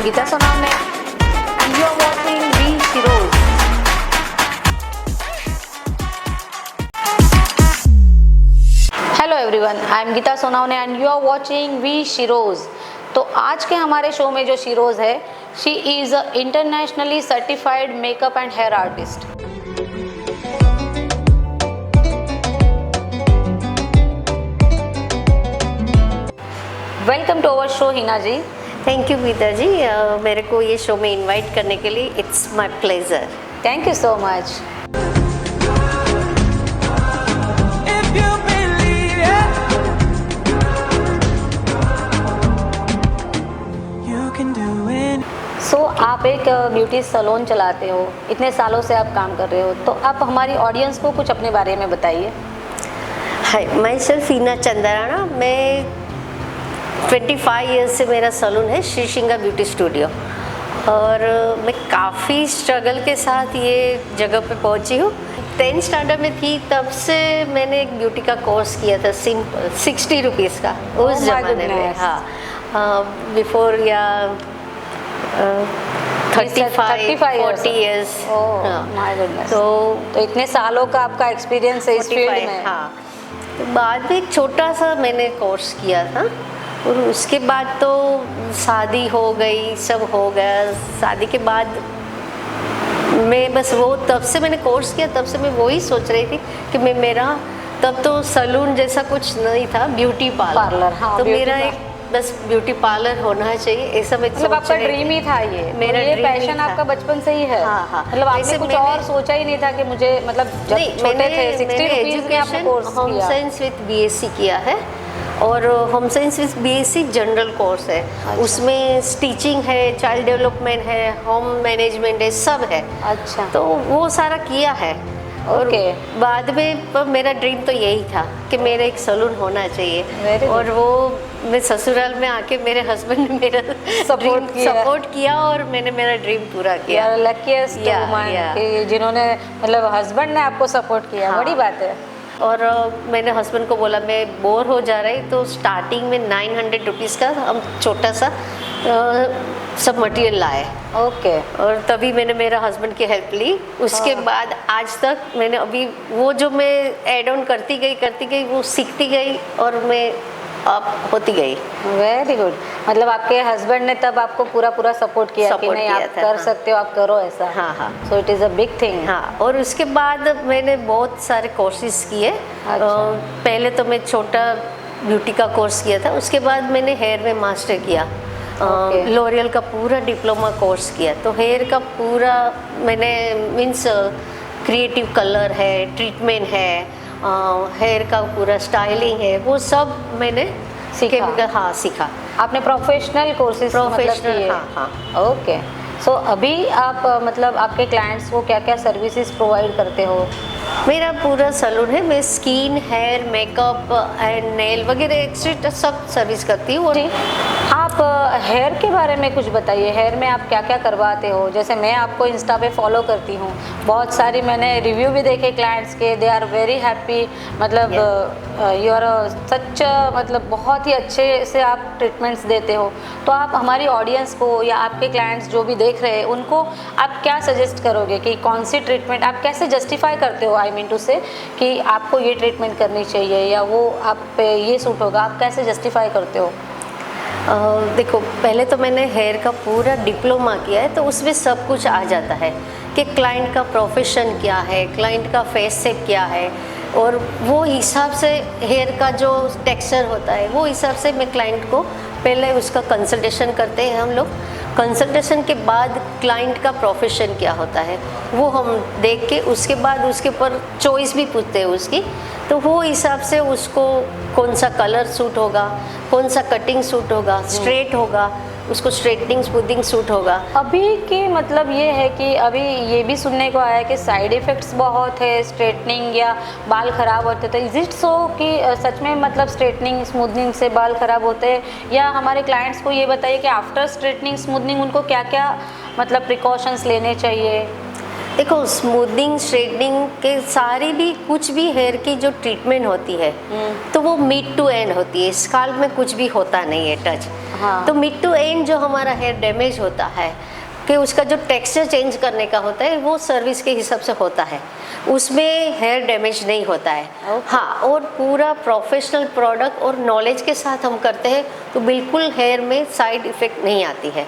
Geeta Sonawne and you are watching V Shiroz. Hello everyone, I am Geeta Sonawne and you are watching V Shiroz. तो आज के हमारे show में जो Sheroes है, she is a internationally certified makeup and hair artist. Welcome to our show Heena ji. Thank you Geeta ji, मेरे को ये शो में इनवाइट करने के लिए it's my pleasure. Thank you so much. So आप एक ब्यूटी सैलून चलाते हो, इतने सालों से आप काम कर रहे हो, तो आप हमारी ऑडियंस को कुछ अपने बारे में बताइए. हाय, माई सेल्फ हीना चंद्राना. मैं 25 ईयर्स से मेरा सैलून है श्रीशिंगा ब्यूटी स्टूडियो, और मैं काफ़ी स्ट्रगल के साथ ये जगह पे पहुंची हूँ. 10th स्टैंडर्ड में थी तब से मैंने एक ब्यूटी का कोर्स किया था, सिंपल 60 रुपीज़ का उस जमाने में. हाँ, बिफोर या 35-40 ईयर्स. तो इतने सालों का आपका एक्सपीरियंस है इस फील्ड में. हाँ, तो बाद में एक छोटा सा मैंने कोर्स किया था, और उसके बाद तो शादी हो गई, सब हो गया. शादी के बाद मैं बस वो, तब से मैंने कोर्स किया, तब से मैं वही सोच रही थी कि मैं मेरा, तब तो सैलून जैसा कुछ नहीं था, ब्यूटी पार्लर. हाँ, तो मेरा एक बस ब्यूटी पार्लर होना चाहिए, ऐसा मैं मतलब आपका ड्रीम ही था ये. मेरा ये ड्रीम पैशन आपका बचपन से ही है. हाँ. मतलब आपने कुछ और सोचा ही नहीं था कि मुझे, मतलब जब छोटे थे 60 रुपीस में आपने कोर्स किया. होम साइंस विद बीएससी किया है, और home science with BSc general course है. अच्छा. उसमें स्टिचिंग है, चाइल्ड डेवलपमेंट है, होम मैनेजमेंट है, सब है. अच्छा. तो वो सारा किया है. और बाद में पर मेरा ड्रीम तो यही था कि मेरा एक सैलून होना चाहिए. और वो मैं ससुराल में आके मेरे हस्बैंड ने मेरा सपोर्ट किया और मैंने मेरा ड्रीम पूरा किया. लकीएस्ट वुमन कि जिन्होंने, मतलब हस्बैंड ने आपको सपोर्ट किया. हाँ. बड़ी बात है. और मैंने हस्बैंड को बोला मैं बोर हो जा रही, तो स्टार्टिंग में 900 रुपीज़ का हम छोटा सा सब मटेरियल लाए. ओके. और तभी मैंने मेरा हस्बैंड की हेल्प ली. उसके बाद आज तक मैंने अभी वो जो मैं एड ऑन करती गई वो सीखती गई, और मैं अब होती गई. Very good. मतलब आपके हस्बैंड ने तब आपको पूरा सपोर्ट किया कि नहीं, आप कर सकते हो, आप करो ऐसा. हाँ. So it is a big thing. हाँ. और उसके बाद मैंने बहुत सारे कोर्सेज किए. पहले तो मैं छोटा ब्यूटी का कोर्स किया था, उसके बाद मैंने हेयर में मास्टर किया. लॉरियल का पूरा डिप्लोमा कोर्स किया. तो हेयर का पूरा मैंने मीन्स क्रिएटिव कलर है, ट्रीटमेंट है, हेयर का पूरा स्टाइलिंग है, वो सब मैंने सीखा. आपने प्रोफेशनल कोर्सेज प्रोफेशनल. हाँ. ओके. सो अभी आप मतलब आपके क्लाइंट्स को क्या क्या सर्विसेज प्रोवाइड करते हो? मेरा पूरा सैलून है. मैं skin, hair, makeup and nail वगैरह एक्स्ट्रा सब सर्विस करती हूँ. आप हेयर के बारे में कुछ बताइए. हेयर में आप क्या क्या करवाते हो? जैसे मैं आपको इंस्टा पे फॉलो करती हूँ, बहुत सारी मैंने रिव्यू भी देखे क्लाइंट्स के. They are very happy. मतलब यू आर सच, मतलब बहुत ही अच्छे से आप ट्रीटमेंट्स देते हो. तो आप हमारी ऑडियंस को या आपके क्लाइंट्स जो भी देख रहे हैं, उनको आप क्या सजेस्ट करोगे कि कौन सी ट्रीटमेंट आप कैसे जस्टिफाई करते हो, आई मीन टू से कि आपको ये ट्रीटमेंट करनी चाहिए या वो आप पे ये सूट होगा, आप कैसे जस्टिफाई करते हो? देखो, पहले तो मैंने हेयर का पूरा डिप्लोमा किया है, तो उसमें सब कुछ आ जाता है कि क्लाइंट का प्रोफेशन क्या है, क्लाइंट का फेस शेप क्या है, और वो हिसाब से हेयर का जो टेक्सचर होता है, वो हिसाब से मैं क्लाइंट को पहले उसका कंसल्टेशन करते हैं हम लोग. कंसल्टेशन के बाद क्लाइंट का प्रोफेशन क्या होता है वो हम देख के, उसके बाद उसके ऊपर चॉइस भी पूछते हैं उसकी. तो वो हिसाब से उसको कौन सा कलर सूट होगा, कौन सा कटिंग सूट होगा, स्ट्रेट होगा, उसको स्ट्रेटनिंग स्मूथिंग सूट होगा. अभी की मतलब ये है कि अभी ये भी सुनने को आया है कि साइड इफ़ेक्ट्स बहुत है स्ट्रेटनिंग या बाल ख़राब होते. तो इज़ इट सो कि सच में मतलब स्ट्रेटनिंग स्मूथनिंग से बाल ख़राब होते हैं? या हमारे क्लाइंट्स को ये बताइए कि आफ्टर स्ट्रेटनिंग स्मूथनिंग उनको क्या क्या मतलब प्रिकॉशंस लेने चाहिए? देखो स्मूथनिंग स्ट्रेटनिंग के सारी भी कुछ भी हेयर की जो ट्रीटमेंट होती है तो वो मिड टू एंड होती है, स्काल्प में कुछ भी होता नहीं है टच। हाँ। तो मिड टू एंड जो हमारा हेयर डैमेज होता है कि उसका जो टेक्सचर चेंज करने का होता है वो सर्विस के हिसाब से होता है, उसमें हेयर डैमेज नहीं होता है। हाँ, और पूरा प्रोफेशनल प्रोडक्ट और नॉलेज के साथ हम करते हैं तो बिल्कुल हेयर में साइड इफ़ेक्ट नहीं आती है।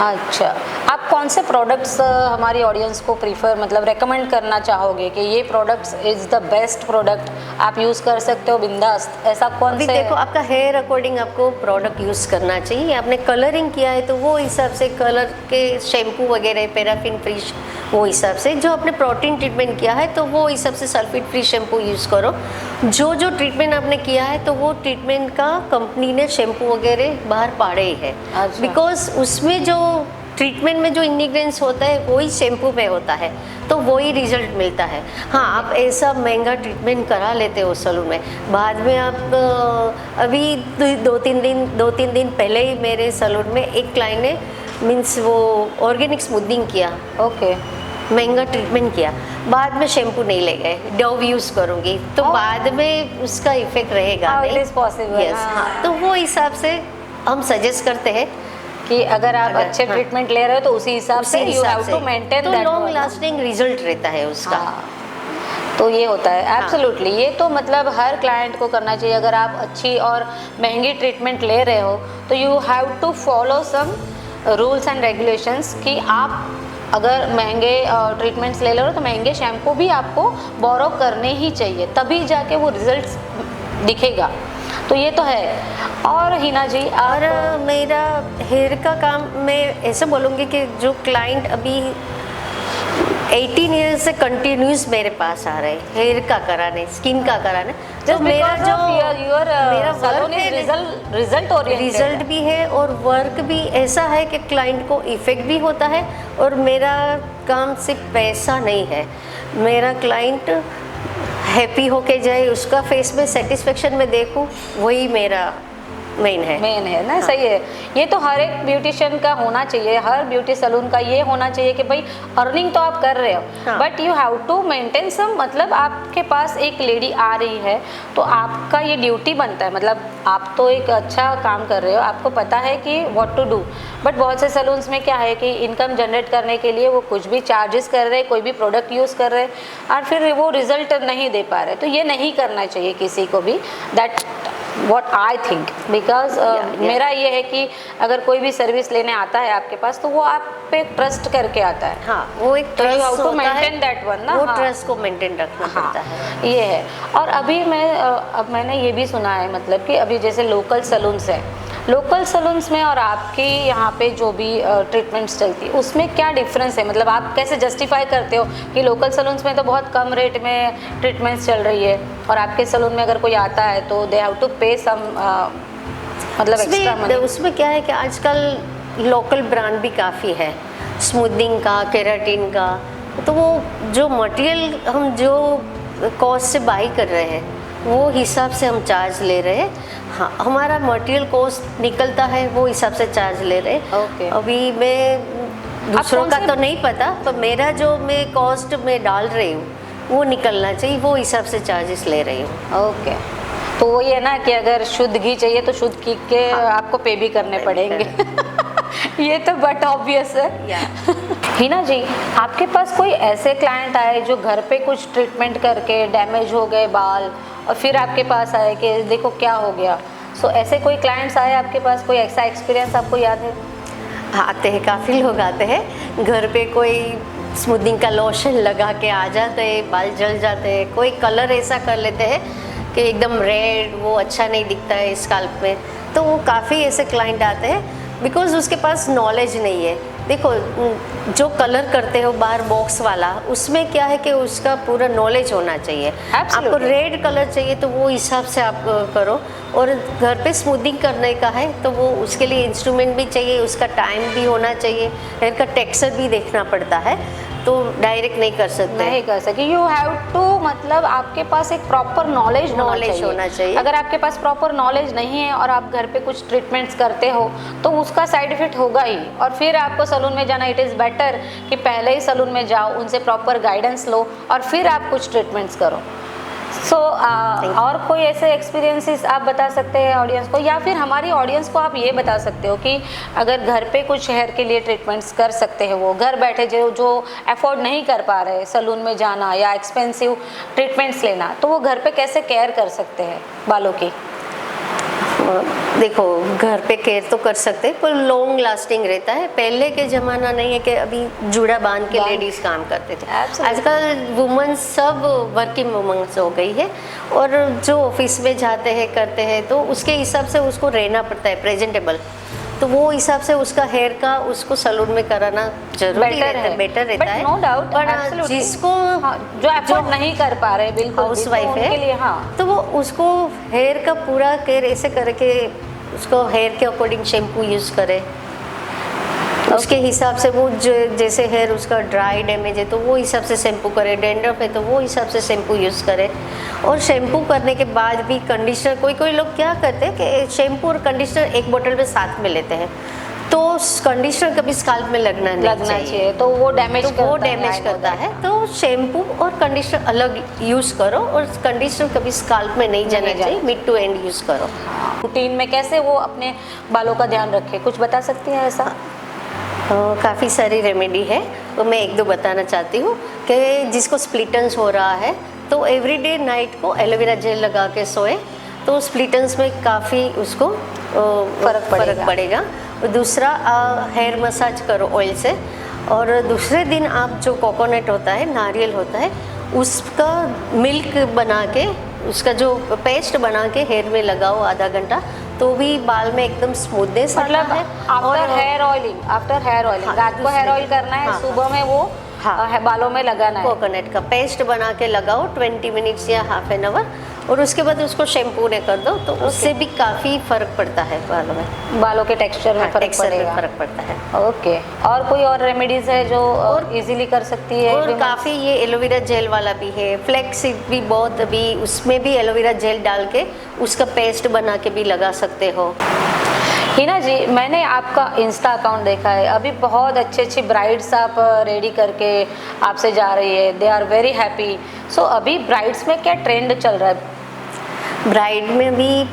अच्छा, आप कौन से प्रोडक्ट्स हमारी ऑडियंस को प्रीफर मतलब रेकमेंड करना चाहोगे कि ये products is the best product, आप यूज़ कर सकते हो बिंदास, ऐसा कौन अभी से? देखो आपका हेयर अकॉर्डिंग आपको प्रोडक्ट यूज़ करना चाहिए। आपने कलरिंग किया है तो वो हिसाब से कलर के शैम्पू वगैरह पैराफिन फ्री, वो हिसाब से जो आपने प्रोटीन ट्रीटमेंट किया है तो वो हिसाब से सल्फेट फ्री शैम्पू यूज़ करो। जो जो ट्रीटमेंट आपने किया है तो वो ट्रीटमेंट का कंपनी ने शैम्पू वगैरह बाहर पाड़े ही है। अच्छा। बिकॉज उसमें जो ट्रीटमेंट में जो इंग्रेडिएंट्स होता है वही शैम्पू में होता है तो वही रिजल्ट मिलता है। हाँ, आप ऐसा महंगा ट्रीटमेंट करा लेते हो सैलून में, बाद में आप अभी दो तीन दिन पहले ही मेरे सैलून में एक क्लाइंट ने मीन्स वो ऑर्गेनिक स्मूथनिंग किया, ओके, महंगा ट्रीटमेंट किया, बाद में शैम्पू नहीं ले गए, डव यूज़ करूँगी तो बाद में उसका इफेक्ट रहेगा How it नहीं। is possible? Yes, हाँ, तो वो हिसाब से हम सजेस्ट करते हैं कि अगर आप अच्छे हाँ। ट्रीटमेंट ले रहे हो तो उसी हिसाब से यू हैव टू मेंटेन तो दैट, लॉन्ग लास्टिंग रिजल्ट रहता है उसका। हाँ, तो ये होता है एब्सोल्युटली। ये तो मतलब हर क्लाइंट को करना चाहिए। अगर आप अच्छी और महंगी ट्रीटमेंट ले रहे हो तो you have to follow some rules and regulations कि आप अगर महंगे ट्रीटमेंट्स ले रहे हो तो महंगे शैम्पू भी आपको बोरो करने ही चाहिए, तभी जाके वो रिजल्ट्स दिखेगा। तो ये तो है। और हिना जी, और मेरा हेयर का काम मैं ऐसे बोलूँगी कि जो क्लाइंट अभी 18 ईयर्स से कंटिन्यूस मेरे पास आ रहे हैं हेयर का कराने, स्किन का कराने, तो मेरा जो मेरा salon is result oriented, result भी है और वर्क भी ऐसा है कि क्लाइंट को इफेक्ट भी होता है। और मेरा काम सिर्फ पैसा नहीं है, मेरा क्लाइंट हैप्पी होके जाए, उसका फेस में सेटिस्फेक्शन में देखूं, वही मेरा मेन है ना। सही है। ये तो हर एक ब्यूटिशियन का होना चाहिए, हर ब्यूटी सैलून का ये होना चाहिए कि भाई अर्निंग तो आप कर रहे हो but you have to maintain some, मतलब आपके पास एक लेडी आ रही है तो आपका ये ड्यूटी बनता है, मतलब आप तो एक अच्छा काम कर रहे हो, आपको पता है कि व्हाट टू डू। बट बहुत से सैलून्स में क्या है कि इनकम जनरेट करने के लिए वो कुछ भी चार्जेस कर रहे हैं, कोई भी प्रोडक्ट यूज़ कर रहे हैं और फिर वो रिजल्ट नहीं दे पा रहे। तो ये नहीं करना चाहिए किसी को भी, that what I think, because मेरा ये है कि अगर कोई भी सर्विस लेने आता है आपके पास तो वो आप पे ट्रस्ट करके आता है। हाँ, वो एक ट्रस्ट होता है, मेंटेन दैट वन ना, वो हाँ, ट्रस्ट को मेंटेन रखना पड़ता है। ये है। और अभी अब मैंने ये भी सुना है मतलब कि अभी जैसे लोकल सैलून्स है, लोकल सैलून्स में और आपके यहाँ पे जो भी ट्रीटमेंट्स चलती है उसमें क्या डिफरेंस है? मतलब आप कैसे जस्टिफाई करते हो कि लोकल सैलून्स में तो बहुत कम रेट में ट्रीटमेंट्स चल रही है और आपके सैलून में अगर कोई आता है तो दे हैव टू पे सम मतलब एक्स्ट्रा मनी? उसमें क्या है कि आजकल लोकल ब्रांड भी काफ़ी है, स्मूथनिंग का, केराटिन का, तो वो जो मटेरियल हम जो कॉस्ट से बाई कर रहे हैं वो हिसाब से हम चार्ज ले रहे हैं। हाँ, हमारा मटेरियल कॉस्ट निकलता है वो हिसाब से चार्ज ले रहे हैं। Okay. अभी मैं दूसरों का तो नहीं पता, पर मेरा जो मैं कॉस्ट में डाल रही हूँ वो निकलना चाहिए, वो हिसाब से चार्जेस ले रही हूँ। ओके, तो वो ये ना कि अगर शुद्ध घी चाहिए तो शुद्ध घी के आपको पे भी करने पड़ेंगे। ये तो बट ऑब्वियस है। हिना जी, आपके पास कोई ऐसे क्लाइंट आए जो घर पे कुछ ट्रीटमेंट करके डैमेज हो गए बाल और फिर आपके पास आए कि देखो क्या हो गया, सो ऐसे कोई क्लाइंट्स आए आपके पास, कोई ऐसा एक्सपीरियंस आपको याद है? आते हैं, काफ़ी लोग आते हैं घर पे, कोई स्मूथनिंग का लोशन लगा के आ जाते हैं, बाल जल जाते हैं, कोई कलर ऐसा कर लेते हैं कि एकदम रेड, वो अच्छा नहीं दिखता है स्काल्प में, तो वो काफ़ी ऐसे क्लाइंट आते हैं बिकॉज उसके पास नॉलेज नहीं है। देखो, जो कलर करते हो बाहर बॉक्स वाला, उसमें क्या है कि उसका पूरा नॉलेज होना चाहिए। आपको रेड कलर चाहिए तो वो हिसाब से आप करो, और घर पे स्मूथिंग करने का है तो वो उसके लिए इंस्ट्रूमेंट भी चाहिए, उसका टाइम भी होना चाहिए, हेयर का टेक्सचर भी देखना पड़ता है। तो डायरेक्ट नहीं कर सकते। नहीं कर सके, यू हैव टू, मतलब आपके पास एक प्रॉपर नॉलेज होना चाहिए। अगर आपके पास प्रॉपर नॉलेज नहीं है और आप घर पे कुछ ट्रीटमेंट्स करते हो तो उसका साइड इफेक्ट होगा ही, और फिर आपको सलून में जाना, इट इज़ बेटर कि पहले ही सलून में जाओ, उनसे प्रॉपर गाइडेंस लो और फिर आप कुछ ट्रीटमेंट्स करो। सो और कोई ऐसे एक्सपीरियंसेस आप बता सकते हैं ऑडियंस को, या फिर हमारी ऑडियंस को आप ये बता सकते हो कि अगर घर पे कुछ हेयर के लिए ट्रीटमेंट्स कर सकते हैं, वो घर बैठे जो अफोर्ड नहीं कर पा रहे सलून में जाना या एक्सपेंसिव ट्रीटमेंट्स लेना, तो वो घर पे कैसे केयर कर सकते हैं बालों की? देखो, घर पे केयर तो कर सकते हैं पर लॉन्ग लास्टिंग रहता है। पहले के ज़माना नहीं है कि अभी जूड़ा बांध के लेडीज़ काम करते थे। आजकल वुमेन सब वर्किंग वुमेन्स हो गई है और जो ऑफिस में जाते हैं करते हैं तो उसके हिसाब से उसको रहना पड़ता है प्रेजेंटेबल, तो वो हिसाब से उसका हेयर का उसको सैलून में कराना जरूरी बेटर रहता है। नो डाउट, पर जिसको जो अफोर्ड नहीं कर पा रहे बिल्कुल हाउस वाइफ है लिए, हाँ, तो वो उसको हेयर का पूरा केयर ऐसे करके उसको हेयर के अकॉर्डिंग शैम्पू यूज़ करे, उसके हिसाब से वो जो जैसे हेयर उसका ड्राई डैमेज है तो वो हिसाब से शैम्पू करे, डैंड्रफ है तो वो हिसाब से शैम्पू यूज़ करे। और शैम्पू करने के बाद भी कंडीशनर, कोई लोग क्या करते हैं कि शैम्पू और कंडीशनर एक बोतल में साथ में लेते हैं, तो कंडीशनर कभी स्काल्प में लगना चाहिए, तो वो डैमेज करता है। तो शैम्पू और कंडीशनर अलग यूज़ करो और कंडीशनर कभी स्काल्प में नहीं जाना चाहिए, मिड टू एंड यूज़ करो। रूटीन में कैसे वो अपने बालों का ध्यान रखे, कुछ बता सकती हैं ऐसा? काफ़ी सारी रेमेडी है, तो मैं एक दो बताना चाहती हूँ कि जिसको स्प्लिटन्स हो रहा है तो एवरीडे नाइट को एलोवेरा जेल लगा के सोए तो स्प्लिटन्स में काफ़ी उसको फ़र्क पड़ेगा। दूसरा, हेयर मसाज करो ऑयल से, और दूसरे दिन आप जो कोकोनट होता है, नारियल होता है, उसका मिल्क बना के उसका जो पेस्ट बना के हेयर में लगाओ आधा घंटा, तो भी बाल में एकदम स्मूथनेस आता है। आफ्टर हेयर ऑयलिंग रात को हेयर ऑयल करना है, सुबह में वो बालों में लगाना है। कोकोनट का पेस्ट बना के लगाओ 20 मिनट्स या हाफ एन आवर, और उसके बाद उसको शैम्पू ने कर दो, तो उससे भी काफ़ी फ़र्क पड़ता है बालों में, बालों के टेक्सचर में फ़र्क पड़ता है। ओके, और कोई और रेमेडीज़ है जो और इजीली कर सकती है? और काफ़ी ये एलोवेरा जेल वाला भी है, फ्लैक्स सीड भी बहुत, अभी उसमें भी एलोवेरा जेल डाल के उसका पेस्ट बना के भी लगा सकते हो। हिना जी, मैंने आपका इंस्टा अकाउंट देखा है, अभी बहुत अच्छी बढ़ियाड्स आप रेडी करके आपसे जा रही है, दे आर वेरी हैप्पी। सो अभी ब्राइड्स में क्या ट्रेंड चल रहा है? ब्राइड में भी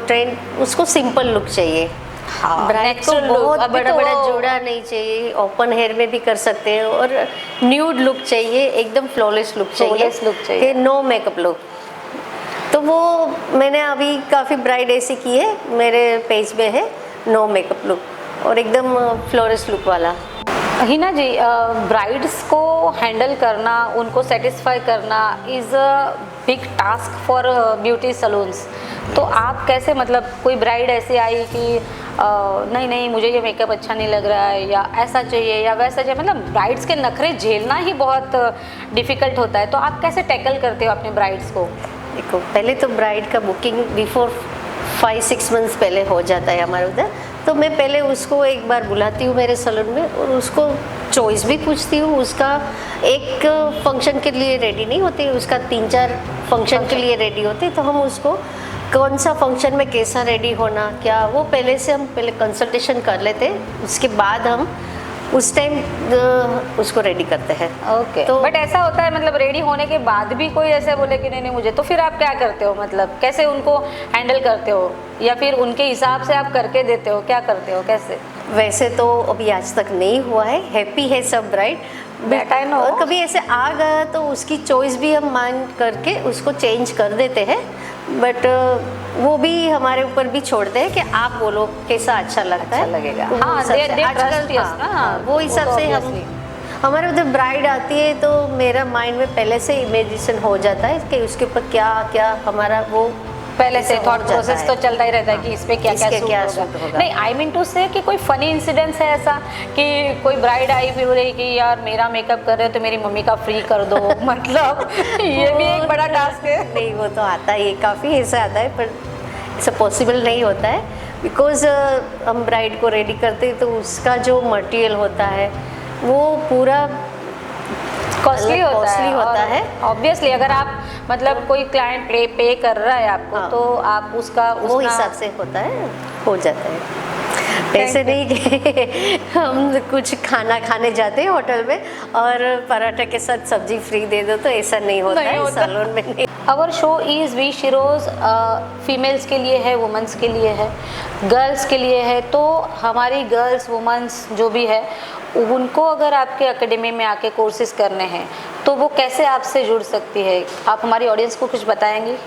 ट्रेंड, उसको सिंपल लुक चाहिए। ब्राइड को बहुत बड़ा जोड़ा नहीं चाहिए, ओपन हेयर में भी कर सकते हैं, और न्यूड लुक चाहिए, एकदम फ्लॉलेस लुक चाहिए, नो मेकअप लुक। तो वो मैंने अभी काफ़ी ब्राइड ऐसी की है, मेरे पेज में है, नो मेकअप लुक और एकदम फ्लोरेस लुक वाला। हिना जी, ब्राइड्स को हैंडल करना, उनको सेटिस्फाई करना is a big task for beauty salons. तो आप कैसे, मतलब कोई ब्राइड ऐसी आई कि नहीं मुझे ये मेकअप अच्छा नहीं लग रहा है, या ऐसा चाहिए या वैसा चाहिए, मतलब ब्राइड्स के नखरे झेलना ही बहुत डिफ़िकल्ट होता है, तो आप कैसे टैकल करते हो अपने ब्राइड्स को? देखो, पहले तो ब्राइड का बुकिंग बिफोर 5-6 मंथ्स पहले हो जाता है हमारे उधर, तो मैं पहले उसको एक बार बुलाती हूँ मेरे सैलून में और उसको चॉइस भी पूछती हूँ। उसका एक फंक्शन के लिए रेडी नहीं होती, उसका 3-4 फंक्शन के लिए रेडी होते, तो हम उसको कौन सा फंक्शन में कैसा रेडी होना, क्या वो पहले से हम कंसल्टेशन कर लेते, उसके बाद हम उस टाइम उसको रेडी करते हैं। ओके, तो बट ऐसा होता है, मतलब रेडी होने के बाद भी कोई ऐसे बोले कि नहीं मुझे, तो फिर आप क्या करते हो, मतलब कैसे उनको हैंडल करते हो, या फिर उनके हिसाब से आप करके देते हो, क्या करते हो, कैसे? वैसे तो अभी आज तक नहीं हुआ है, हैप्पी है सब ब्राइड, दैट आई नो। कभी ऐसे आ गया तो उसकी चॉइस भी हम मान करके उसको चेंज कर देते हैं, बट वो भी हमारे ऊपर भी छोड़ते हैं कि आप बोलो कैसा अच्छा लगता है, लगेगा। तो हाँ, वो हिसाब से हम, हमारे उधर ब्राइड आती है तो मेरा माइंड में पहले से इमेजिनेशन हो जाता है कि उसके ऊपर क्या क्या हमारा वो पहले से थॉट प्रोसेस तो चलता ही रहता है कि इस पे क्या सूट होगा। नहीं, आई मीन टू से कि कोई फनी इंसिडेंट्स है ऐसा कि कोई ब्राइड आई फिर बोले कि यार मेरा मेकअप कर रहे हो तो मेरी मम्मी का फ्री कर दो, मतलब ये भी एक बड़ा टास्क है। नहीं, वो तो आता है, काफ़ी ऐसा आता है, पर ऐसा पॉसिबल नहीं होता है, बिकॉज हम ब्राइड को रेडी करते हैं तो उसका जो मटेरियल होता है वो पूरा कॉस्टली होता है। ऑब्वियसली अगर आप मतलब कोई क्लाइंट पे कर रहा है आपको, हाँ। तो आप उसका वो हिसाब से होता है, हो जाता है। ऐसे नहीं कि हम कुछ खाना खाने जाते हैं होटल में और पराठा के साथ सब्जी फ्री दे दो, तो ऐसा नहीं होता है सैलून में नहीं। Our show is we Sheroes females के लिए है, वुमेंस के लिए है, गर्ल्स के लिए है। तो हमारी गर्ल्स वुमेंस जो भी है, उनको अगर आपके एकेडमी में आके कोर्सेज करने हैं तो वो कैसे आपसे जुड़ सकती है? आप हमारी ऑडियंस को कुछ बताएंगी?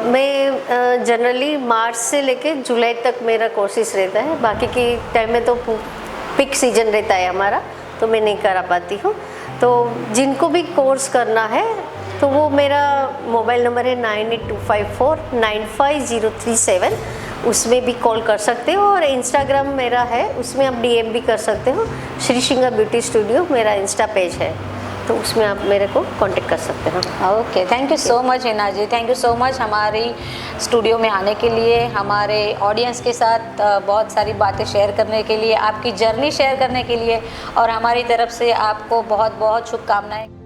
मैं जनरली मार्च से लेके जुलाई तक मेरा कोर्सेज रहता है। बाकी के टाइम में तो पिक सीजन रहता है हमारा, तो मैं नहीं करा पाती हूँ। तो जिनको भी कोर्स करना है तो वो मेरा मोबाइल नंबर है 9825495037, उसमें भी कॉल कर सकते हो। और इंस्टाग्राम मेरा है, उसमें आप DM भी कर सकते हो। श्री शिंगा ब्यूटी स्टूडियो मेरा इंस्टा पेज है, तो उसमें आप मेरे को कांटेक्ट कर सकते हैं। Okay, thank you so much Hina ji, thank you so much हमारी स्टूडियो में आने के लिए, हमारे ऑडियंस के साथ बहुत सारी बातें शेयर करने के लिए, आपकी जर्नी शेयर करने के लिए, और हमारी तरफ से आपको बहुत बहुत शुभकामनाएं।